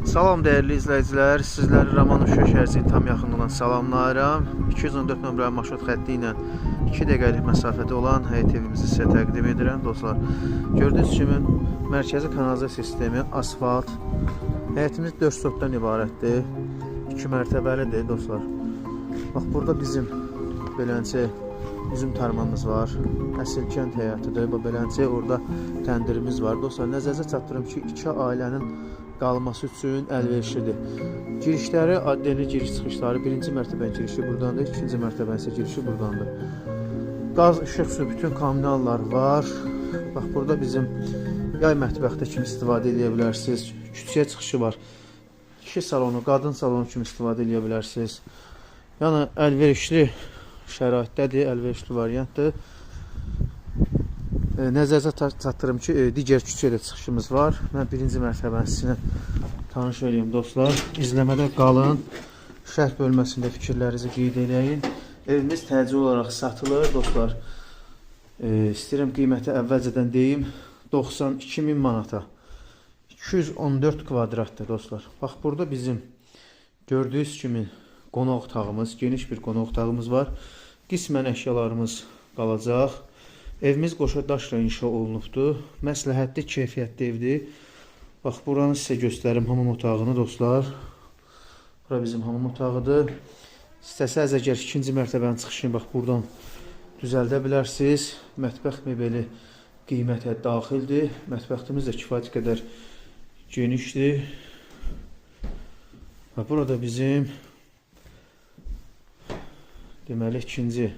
Salam dəyərli izləyicilər, sizləri Romanov şəhərciyinin tam yaxınlığından salamlayıram. 214 nömrəli marşrut xətti ilə 2 dəqiqəlik məsafədə olan həyət evimizi sizə təqdim edirəm dostlar. Gördüyünüz kimi mərkəzi kanalizasiya sistemi, asfalt. Həyətimiz 4 stopdan ibarətdir. 2 mərtəbəlidir dostlar. Bax burada bizim beləncə üzüm tarlamız var. Əsl kənd həyatıdır. Beləncə orada təndirimiz var. Dostlar nəzərinizə çatdırım ki, 2 ailənin qalması üçün əlverişlidir. Girişləri, adli giriş çıxışları, birinci mərtəbənin girişi buradandır, ikinci mərtəbənin isə girişi buradandır. Qaz, işıq, su, bütün kommunallar var. Bax burada bizim yay mətbəxdə kimi istifadə edə bilərsiniz. Küçəyə çıxışı var. Kişi salonu, qadın salonu kimi istifadə edə bilərsiniz. Yəni əlverişli şəraitdədir, əlverişli variantdır. Nəzərinizə çatdırım ki, digər küçəyə də çıxışımız var. Mən birinci mərtəbənin sizinlə tanış edeyim dostlar. İzləmədə qalın. Şərh bölməsində fikirlərinizi qeyd edin. Evimiz təcil olaraq satılır dostlar. İstəyirəm qiyməti əvvəlcədən deyim. 92.000 manata. 214 kvadratdır dostlar. Bax burada bizim gördüyünüz kimi qonaq otağımız, geniş bir qonaq otağımız var. Qismən əşyalarımız qalacaq. Evimiz qoşa daşla inşa olunubdur. Məsləhətli, keyfiyyətli evdir. Bax, buranı sizə göstərim hamam otağını dostlar. Bura bizim hamam otağıdır. İstəsəz əgər ikinci mərtəbənin çıxışını bax buradan düzəldə bilərsiniz. Mətbəx mebeli qiymətə daxildir. Mətbəximiz də kifayət qədər genişdir. Burada bizim deməli ikinci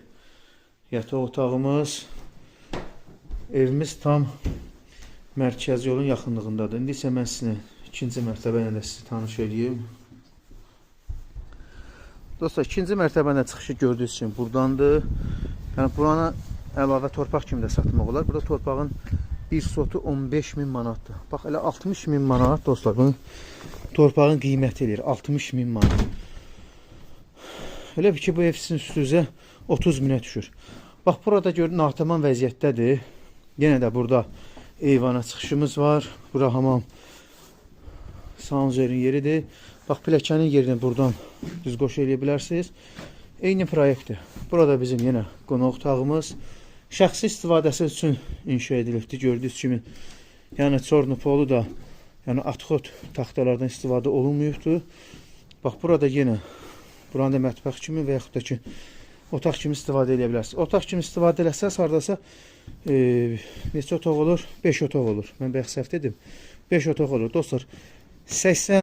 yataq otağımız. Evimiz tam mərkəzi yolun yaxınlığındadır. İndi isə mən sizinlə ikinci mərtəbə ilə də sizi tanış edeyim. Dostlar, ikinci mərtəbənin çıxışı gördüyünüz kimi buradandır. Yəni buranı əlavə torpaq kimi də satmaq olar. Burada torpağın bir sotu 15.000 manatdır. Bax, elə 60.000 manat dostlar, bunun torpağın qiyməti edir. 60.000 manat. Elə bir ki, bu ev sizin üstünüzə 30.000-ə düşür. Bax, burada görün, nartaman vəziyyətdədir. Yenə də burada eyvana çıxışımız var. Bura hamam sanzerin yeridir. Bax, piləkənin yerini buradan düz qoş eləyə bilərsiniz. Eyni proyektdir. Burada bizim yenə qonaq otağımız. Şəxsi istifadəsi üçün inşa edilibdir. Gördüyünüz kimi, yəni çornupolu da, yəni atxot taxtalardan istifadə olunmuyubdur. Bax, burada yenə buranı da mətbəx kimi və yaxud da ki, otaq kimi istifadə edə bilərsiniz. Otaq kimi istifadə eləsəz, haradasa neçə otaq olur? 5 otaq olur. Mən bayaq səhv dedim. 5 otaq olur. Dostlar, 80